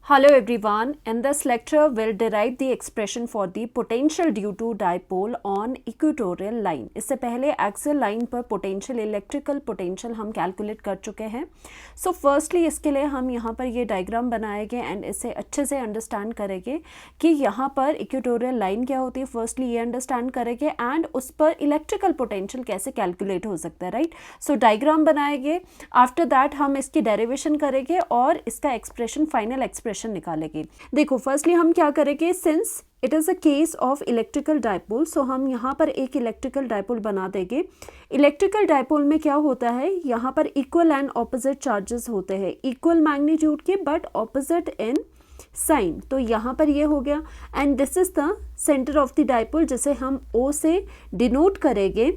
Hello everyone, in this lecture we'll derive the expression for the potential due to dipole on equatorial line. इससे पहले axial line पर potential electrical potential हम calculate कर चुके हैं. So firstly इसके लिए हम यहाँ पर ये डायग्राम बनाएंगे एंड इसे अच्छे से अंडरस्टैंड करेंगे कि यहाँ पर इक्वेटोरियल लाइन क्या होती है. फर्स्टली ये अंडरस्टैंड करेंगे एंड उस पर इलेक्ट्रिकल पोटेंशियल कैसे कैलकुलेट हो सकता है, राइट. सो डायग्राम बनाएंगे, आफ्टर दैट हम इसकी डेरिवेशन करेंगे और इसका एक्सप्रेशन फाइनल एक्सप्रेशन निकालेंगे. देखो फर्स्टली हम क्या करेंगे, since it is a case of electrical dipole, so हम यहाँ पर एक इलेक्ट्रिकल डायपोल बना देंगे. इलेक्ट्रिकल डायपोल में क्या होता है, यहाँ पर इक्वल एंड ऑपोजिट चार्जेस होते हैं, इक्वल मैग्नीट्यूड के बट ऑपोजिट इन साइन. तो यहाँ पर ये हो गया and this is the center of the dipole जिसे हम O से डिनोट करेंगे.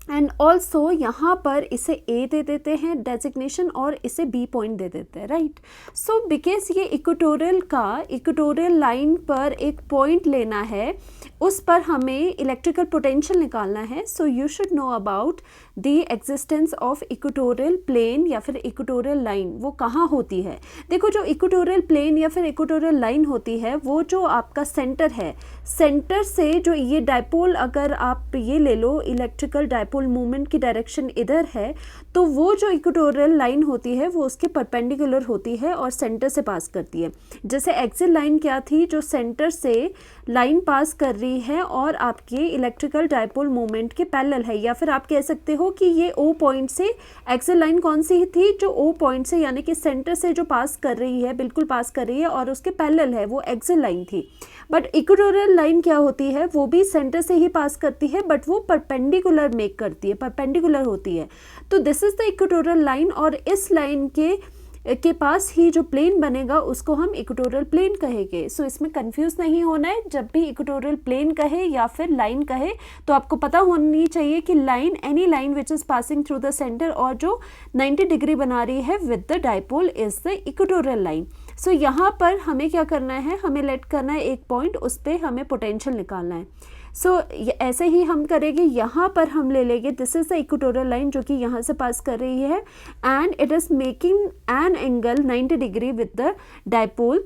एंड ऑल्सो यहाँ पर इसे ए दे देते हैं डेजिग्नेशन और इसे बी पॉइंट दे देते हैं, राइट. सो बिकॉज ये इक्वेटोरियल लाइन पर एक पॉइंट लेना है, उस पर हमें इलेक्ट्रिकल पोटेंशियल निकालना है. So you should know about the existence of equatorial plane या फिर इक्वेटोरियल लाइन. वो कहाँ होती है, देखो जो इक्वेटोरियल प्लेन या फिर इक्वेटोरियल लाइन होती है वो जो आपका सेंटर है, सेंटर से जो ये डायपोल, अगर आप ये ले लो इलेक्ट्रिकल डायपोल मूवमेंट की डायरेक्शन इधर है, तो वो जो इक्वेटोरियल लाइन होती है वो उसके परपेंडिकुलर होती है और सेंटर से पास करती है. जैसे एक्सियल लाइन क्या थी, जो सेंटर से लाइन पास कर रही है और आपके इलेक्ट्रिकल डायपोल मूवमेंट के पैरेलल है. या फिर आप कह सकते हो कि ये O पॉइंट से एक्सियल लाइन कौन सी थी, जो O पॉइंट से यानी कि सेंटर से जो पास कर रही है, बिल्कुल पास कर रही है और उसके पैरेलल है, वो एक्सियल लाइन थी. बट इक्वेटोरियल लाइन क्या होती है, वो भी सेंटर से ही पास करती है बट वो परपेंडिकुलर मेक करती है, परपेंडिकुलर होती है. तो this is the equatorial line और इस लाइन के पास ही जो प्लेन बनेगा उसको हम इक्वेटोरियल प्लेन कहेंगे. सो इसमें कंफ्यूज नहीं होना है, जब भी इक्वेटोरियल प्लेन कहे या फिर लाइन कहे तो आपको पता होनी चाहिए कि line, any line which is passing through the centre और जो 90 डिग्री बना रही है with the dipole is the equatorial line. So यहाँ पर हमें क्या करना है, हमें लेट करना है एक पॉइंट, उस पर हमें पोटेंशियल निकालना है. सो ऐसे ही हम करेंगे, यहाँ पर हम ले लेंगे, this is the equatorial line जो कि यहाँ से पास कर रही है and it is making an angle 90 degree with the dipole.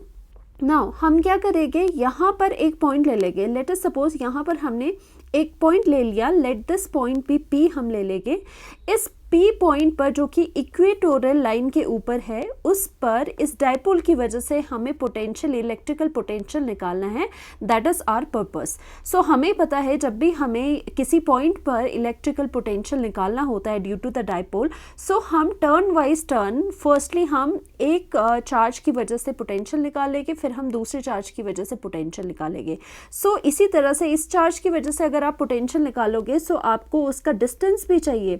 Now हम क्या करेंगे, यहाँ पर एक पॉइंट ले लेंगे. लेट अस सपोज यहाँ पर हमने एक पॉइंट ले लिया, लेट दिस पॉइंट भी P हम ले लेंगे. इस P पॉइंट पर जो कि इक्वेटोरियल लाइन के ऊपर है, उस पर इस डायपोल की वजह से हमें पोटेंशियल, इलेक्ट्रिकल पोटेंशियल निकालना है. That is our purpose. So हमें पता है जब भी हमें किसी पॉइंट पर इलेक्ट्रिकल पोटेंशियल निकालना होता है due to the dipole, so हम टर्न वाइज टर्न, फर्स्टली हम एक चार्ज की वजह से पोटेंशियल निकालेंगे, फिर हम दूसरे चार्ज की वजह से पोटेंशियल निकालेंगे. सो इसी तरह से इस चार्ज की वजह से अगर आप पोटेंशियल निकालोगे सो आपको उसका डिस्टेंस भी चाहिए,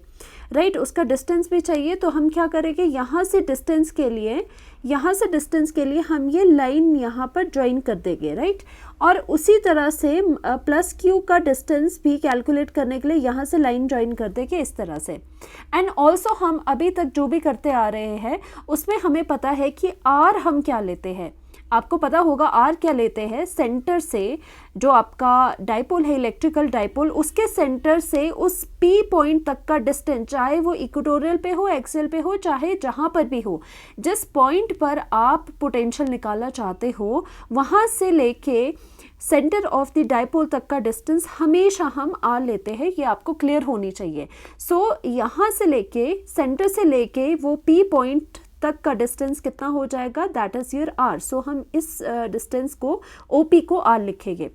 राइट, उसका डिस्टेंस भी चाहिए. तो हम क्या करेंगे, यहाँ से डिस्टेंस के लिए हम ये लाइन यहाँ पर ज्वाइन कर देंगे, राइट. और उसी तरह से प्लस Q का डिस्टेंस भी कैलकुलेट करने के लिए यहाँ से लाइन ज्वाइन कर देंगे इस तरह से. एंड ऑल्सो हम अभी तक जो भी करते आ रहे हैं उसमें हमें पता है कि R हम क्या लेते हैं, आपको पता होगा R क्या लेते हैं. सेंटर से जो आपका डायपोल है, इलेक्ट्रिकल डायपोल, उसके सेंटर से उस P पॉइंट तक का डिस्टेंस, चाहे वो इक्वेटोरियल पे हो, एक्सियल पे हो, चाहे जहाँ पर भी हो, जिस पॉइंट पर आप पोटेंशियल निकालना चाहते हो वहाँ से लेके सेंटर ऑफ द डायपोल तक का डिस्टेंस हमेशा हम R लेते हैं. ये आपको क्लियर होनी चाहिए. सो यहाँ से लेके, सेंटर से लेके वो P पॉइंट तक का डिस्टेंस कितना हो जाएगा, दैट इज योर R. सो हम इस डिस्टेंस को OP को R लिखेंगे,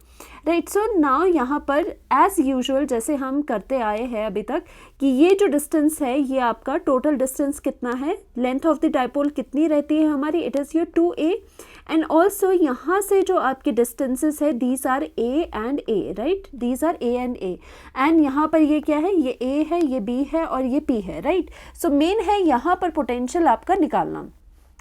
राइट. सो नाउ यहाँ पर एज यूजुअल जैसे हम करते आए हैं अभी तक कि ये जो डिस्टेंस है ये आपका टोटल डिस्टेंस कितना है, लेंथ ऑफ द डायपोल कितनी रहती है हमारी, it is your 2a. And also यहाँ से जो आपके डिस्टेंसेस है, these are A and A, right, these are A and A. And यहाँ पर ये क्या है, ये A है, ये B है और ये P है, राइट. सो मेन है यहाँ पर पोटेंशियल आपका निकालना.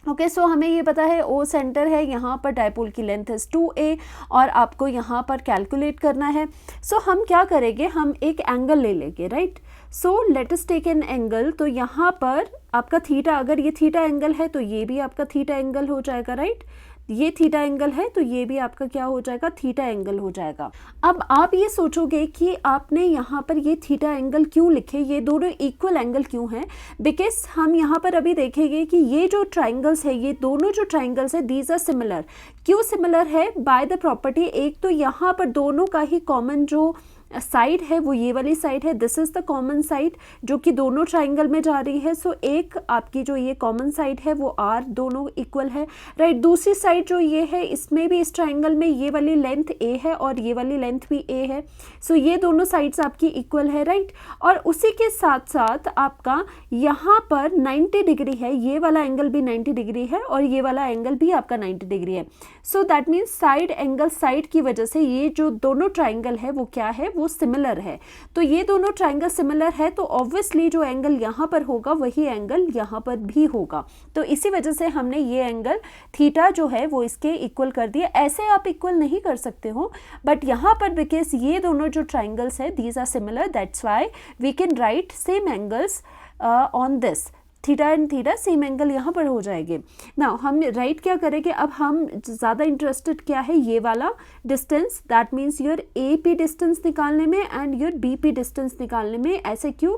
ओके, सो हमें ये पता है O सेंटर है, यहाँ पर डायपोल की लेंथ है 2a और आपको यहाँ पर कैलकुलेट करना है. सो हम क्या करेंगे, हम एक एंगल ले लेंगे, right. So let us take an angle. तो यहाँ पर आपका थीटा, अगर ये थीटा एंगल है तो ये भी आपका थीटा एंगल हो जाएगा, राइट. ये थीटा एंगल है तो ये भी आपका क्या हो जाएगा, थीटा एंगल हो जाएगा। अब आप ये सोचोगे कि आपने यहाँ पर ये थीटा एंगल क्यों लिखे, ये दोनों इक्वल एंगल क्यों हैं? बिकॉज हम यहाँ पर अभी देखेंगे कि ये जो ट्राइंगल्स है, ये दोनों जो ट्राइंगल्स है, दीज आर सिमिलर। क्यों सिमिलर है? बाय द प्रॉपर्टी, एक तो यहाँ पर दोनों का ही कॉमन जो साइड है वो ये वाली साइड है, this is the common side जो कि दोनों ट्राइंगल में जा रही है। सो एक आपकी जो ये कॉमन साइड है वो आर, दोनों इक्वल है, राइट। दूसरी साइड जो ये है, इसमें भी इस ट्राइंगल में ये वाली लेंथ ए है और ये वाली लेंथ भी ए है। सो ये दोनों साइड्स आपकी इक्वल है, राइट। और उसी के साथ साथ आपका यहाँ पर 90 डिग्री है, ये वाला एंगल भी 90 डिग्री है और ये वाला एंगल भी आपका 90 डिग्री है। So that means side angle side की वजह से ये जो दोनों ट्राइंगल है वो क्या है, वो सिमिलर है। तो ये दोनों ट्राइंगल सिमिलर है तो ऑब्वियसली जो एंगल यहाँ पर होगा वही एंगल यहाँ पर भी होगा। तो इसी वजह से हमने ये एंगल थीटा जो है वो इसके इक्वल कर दिया। ऐसे आप इक्वल नहीं कर सकते हो, बट यहाँ पर बिकॉज ये दोनों जो ट्राइंगल्स है these are similar, that's why we can write same angles on this. Theta and theta same angle यहाँ पर हो जाएंगे। नाउ हम राइट क्या करेंगे, अब हम ज़्यादा इंटरेस्टेड क्या है, ये वाला distance, that means your A P distance निकालने में and your B P distance निकालने में। ऐसे क्यों?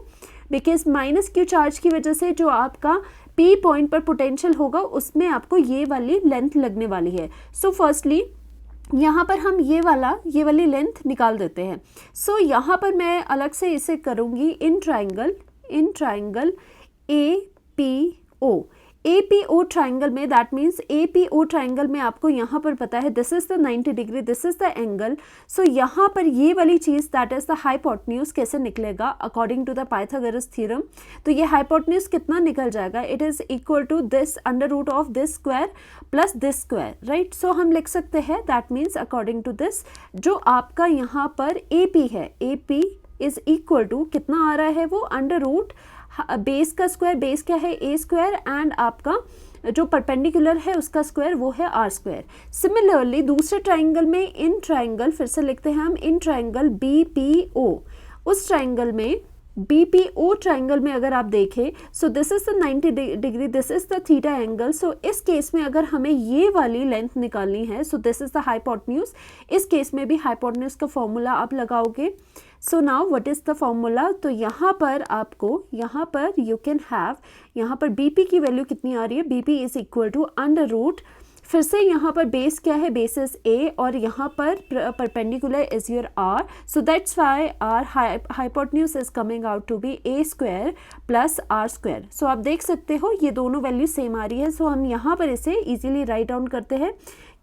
बिकॉज माइनस क्यू चार्ज की वजह से जो आपका पी पॉइंट पर पोटेंशियल होगा उसमें आपको ये वाली लेंथ लगने वाली है। सो फर्स्टली यहाँ पर हम ये वाली लेंथ निकाल देते हैं। सो यहाँ पर मैं अलग से इसे करूँगी इन ट्राइंगल APO ट्राइंगल में, दैट मीन्स APO ट्राइंगल में आपको यहाँ पर पता है this is the 90 degree, this is the angle. So यहाँ पर ये वाली चीज़ दैट इज द हाइपोटेन्यूज कैसे निकलेगा according to the Pythagoras theorem. तो ये हाइपोटेन्यूज कितना निकल जाएगा, it is equal to this under root of this square plus this square, right. So हम लिख सकते हैं that means according to this जो आपका यहाँ पर AP है, AP इज इक्वल टू कितना आ रहा है वो अंडर रूट बेस का स्क्वायर, बेस क्या है A स्क्वायर, एंड आपका जो परपेंडिकुलर है उसका स्क्वायर वो है R स्क्वायर। सिमिलरली दूसरे ट्राइंगल में इन ट्राइंगल, फिर से लिखते हैं हम इन ट्राइंगल BPO, उस ट्राइंगल में BPO ट्राइंगल में अगर आप देखें so this is the 90 degree, this is the theta angle. So इस केस में अगर हमें ये वाली लेंथ निकालनी है सो दिस इज द हाइपोटेन्यूज। इस केस में भी हाइपोटेन्यूज का फॉर्मूला आप लगाओगे। So now what is the formula, तो यहाँ पर आपको यहाँ पर यू कैन हैव, यहाँ पर BP की वैल्यू कितनी आ रही है, BP is equal to under root, फिर से यहाँ पर बेस क्या है, बेस इज A और यहाँ पर perpendicular is your R। So that's why our hypotenuse is coming out to be A square plus R square. So आप देख सकते हो ये दोनों वैल्यू सेम आ रही है। सो हम यहाँ पर इसे इजीली राइट डाउन करते हैं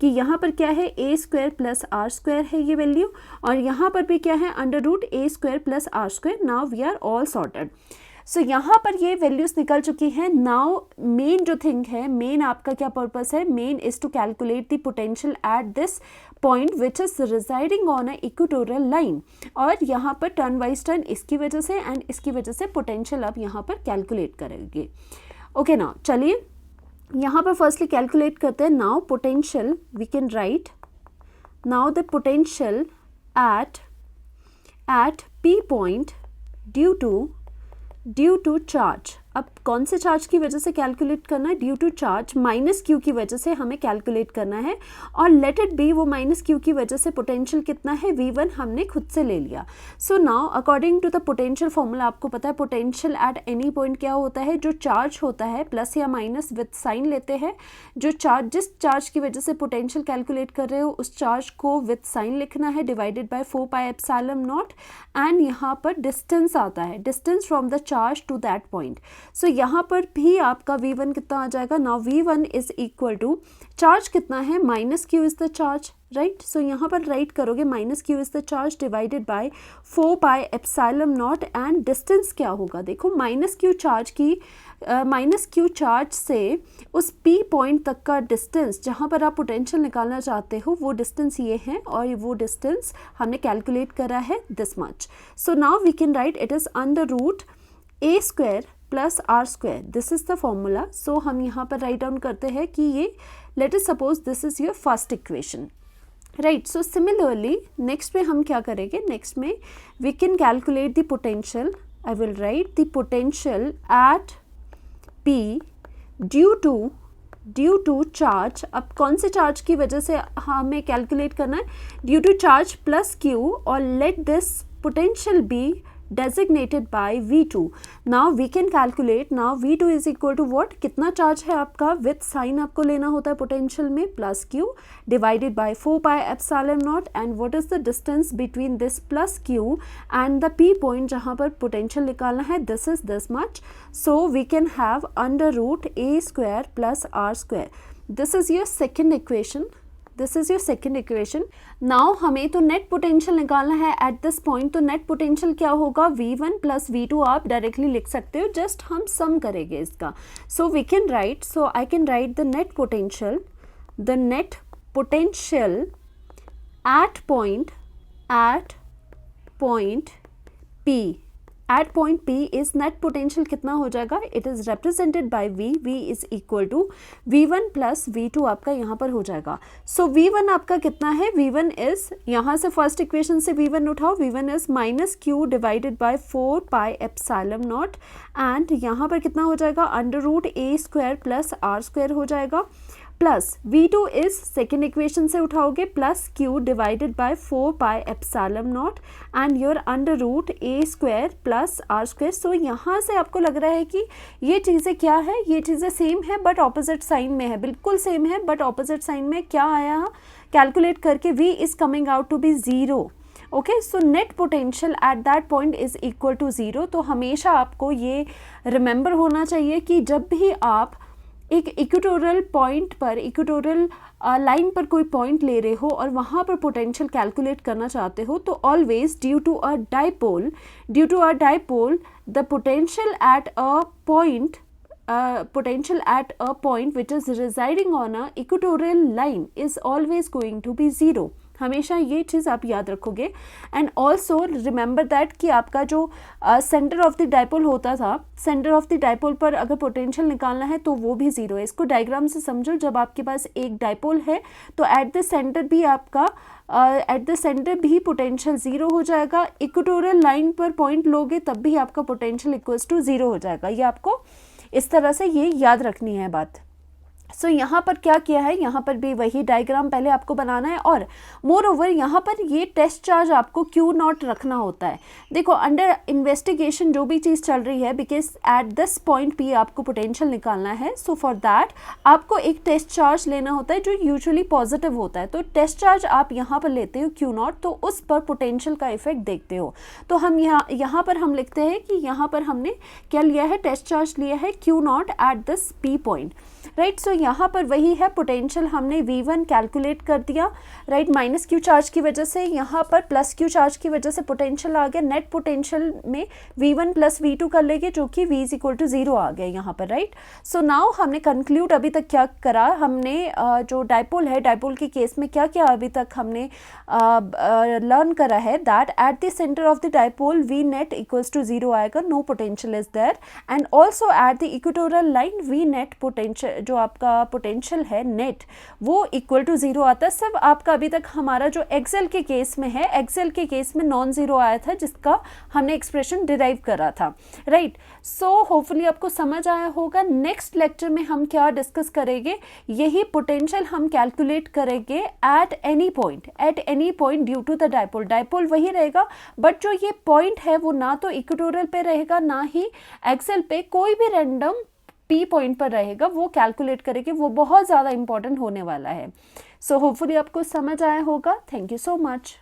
कि यहाँ पर क्या है A square plus R square है ये वैल्यू, और यहाँ पर भी क्या है under root A square plus R square. Now we are all sorted. So यहाँ पर ये वैल्यूज निकल चुकी हैं। नाउ मेन जो थिंग है, मेन आपका क्या पर्पस है, main is to calculate the potential at this point which is residing on a equatorial line. और यहाँ पर टर्न वाइज टर्न इसकी वजह से एंड इसकी वजह से पोटेंशियल आप यहाँ पर कैलकुलेट करेंगे। ओके ना, चलिए यहाँ पर फर्स्टली कैलकुलेट करते हैं। Now potential we can write, now the potential at P point due to charge. अब कौन से चार्ज की वजह से कैलकुलेट करना है, due to charge minus Q की वजह से हमें कैलकुलेट करना है। और लेट इट बी वो माइनस क्यू की वजह से पोटेंशियल कितना है V1 हमने खुद से ले लिया। So now according to the potential formula आपको पता है पोटेंशियल एट एनी पॉइंट क्या होता है, जो चार्ज होता है प्लस या माइनस विथ साइन लेते हैं। जो चार्ज, जिस चार्ज की वजह से पोटेंशियल कैलकुलेट कर रहे हो उस चार्ज को विथ साइन लिखना है divided by 4 pi epsilon not, and यहाँ पर डिस्टेंस आता है, distance from the charge to that point. So यहाँ पर भी आपका V1 कितना आ जाएगा, now V1 is equal to charge कितना है, minus Q is the charge, right. So यहाँ पर राइट करोगे minus Q is the charge divided by 4 pi epsilon not, and distance क्या होगा, देखो माइनस क्यू चार्ज से उस P पॉइंट तक का डिस्टेंस जहाँ पर आप पोटेंशियल निकालना चाहते हो वो डिस्टेंस ये है, और वो डिस्टेंस हमने कैलकुलेट करा है this much. So now we can write it is under root A square plus R square, this is the formula. So हम यहाँ पर राइट डाउन करते हैं कि ये let us suppose this is your first equation, right. So similarly next में हम क्या करेंगे, नेक्स्ट में we can calculate the potential. I will write the potential at P due due to charge, अब कौन से चार्ज की वजह से हमें कैलकुलेट करना है, due to charge plus Q, और let this potential be designated by V2. Now we can calculate, now V2 is equal to what, कितना चार्ज है आपका, विथ साइन आपको लेना होता है पोटेंशियल में, plus Q divided by 4 pi epsilon not, and what is the distance between this plus Q and the P point जहाँ पर पोटेंशियल निकालना है, this is this much. So we can have under root A square plus R square. This is your second equation. This is your second equation. Now हमें तो net potential निकालना है at this point. तो net potential क्या होगा, V1 plus V2 आप directly लिख सकते हो, जस्ट हम सम करेंगे इसका. So we can write, so I can write the net potential at point P. At point P is net potential कितना हो जाएगा, it is represented by V. V is equal to V1 plus V2 आपका यहाँ पर हो जाएगा. सो V1 आपका कितना है, V1 इज, यहाँ से फर्स्ट इक्वेशन से V1 उठाओ, V1 is minus Q divided by 4 pi epsilon not, and यहाँ पर कितना हो जाएगा, under root A square plus R square हो जाएगा, plus V2 is second equation से उठाओगे, plus Q divided by 4 pi epsilon not and your under root A square plus R square. So यहाँ से आपको लग रहा है कि ये चीज़ें क्या है, ये चीज़ें सेम है बट ऑपोजिट साइन में है, बिल्कुल सेम है बट ऑपोजिट साइन में. क्या आया कैलकुलेट करके, V is coming out to be 0. Okay, so net potential at that point is equal to 0. तो हमेशा आपको ये रिमेंबर होना चाहिए कि जब भी आप एक इक्वेटोरियल पॉइंट पर, इक्वेटोरियल लाइन पर कोई पॉइंट ले रहे हो और वहाँ पर पोटेंशियल कैलकुलेट करना चाहते हो, तो always due to a dipole the potential at a point which is residing on a equatorial line is always going to be 0. हमेशा ये चीज़ आप याद रखोगे. एंड ऑल्सो रिमेंबर दैट कि आपका जो सेंटर ऑफ द डाइपोल होता था, सेंटर ऑफ द डाइपोल पर अगर पोटेंशियल निकालना है तो वो भी 0 है. इसको डायग्राम से समझो, जब आपके पास एक डाइपोल है तो एट द सेंटर भी आपका पोटेंशियल 0 हो जाएगा. इक्वेटोरियल लाइन पर पॉइंट लोगे तब भी आपका पोटेंशियल इक्वल्स टू 0 हो जाएगा. ये आपको इस तरह से ये याद रखनी है बात. सो यहाँ पर क्या किया है, यहाँ पर भी वही डायग्राम पहले आपको बनाना है, और मोर ओवर यहाँ पर ये टेस्ट चार्ज आपको Q0 रखना होता है. देखो अंडर इन्वेस्टिगेशन जो भी चीज़ चल रही है, because at this point P आपको पोटेंशियल निकालना है, सो फॉर दैट आपको एक टेस्ट चार्ज लेना होता है जो यूजुअली पॉजिटिव होता है. तो टेस्ट चार्ज आप यहाँ पर लेते हो Q0, तो उस पर पोटेंशियल का इफेक्ट देखते हो. तो हम यहाँ पर हम लिखते हैं कि यहाँ पर हमने क्या लिया है, टेस्ट चार्ज लिया है Q0 at this P point, right. So यहाँ पर वही है, पोटेंशियल हमने V1 कैलकुलेट कर दिया, राइट. माइनस क्यू चार्ज की वजह से यहाँ पर प्लस क्यू चार्ज की वजह से पोटेंशियल आ गया. नेट पोटेंशियल में V1 प्लस V2 कर लेंगे जो कि V इज इक्वल टू 0 आ गया यहाँ पर, राइट. सो नाउ हमने कंक्लूड अभी तक क्या करा, हमने जो डाइपोल है, डाइपोल के केस में क्या क्या अभी तक हमने लर्न करा है, that at the center of the dipole V net equals to 0 आएगा, no potential is there. And also at the equatorial line V net potential, जो आपका पोटेंशियल है नेट, वो इक्वल टू 0 आता है. सिर्फ आपका अभी तक हमारा जो एक्सेल के केस में है, एक्सेल के केस में नॉन 0 आया था जिसका हमने एक्सप्रेशन डिराइव करा था, राइट. सो होपफुली आपको समझ आया होगा. नेक्स्ट लेक्चर में हम क्या डिस्कस करेंगे, यही पोटेंशियल हम कैलकुलेट करेंगे at any point due to the dipole. Dipole वही रहेगा बट जो ये पॉइंट है वो ना तो इक्वेटोरियल पे रहेगा ना ही एक्सेल पे, कोई भी रैंडम P पॉइंट पर रहेगा, वो कैलकुलेट करेंगे. वो बहुत ज़्यादा इंपॉर्टेंट होने वाला है. सो होपफुली आपको समझ आया होगा. Thank you so much.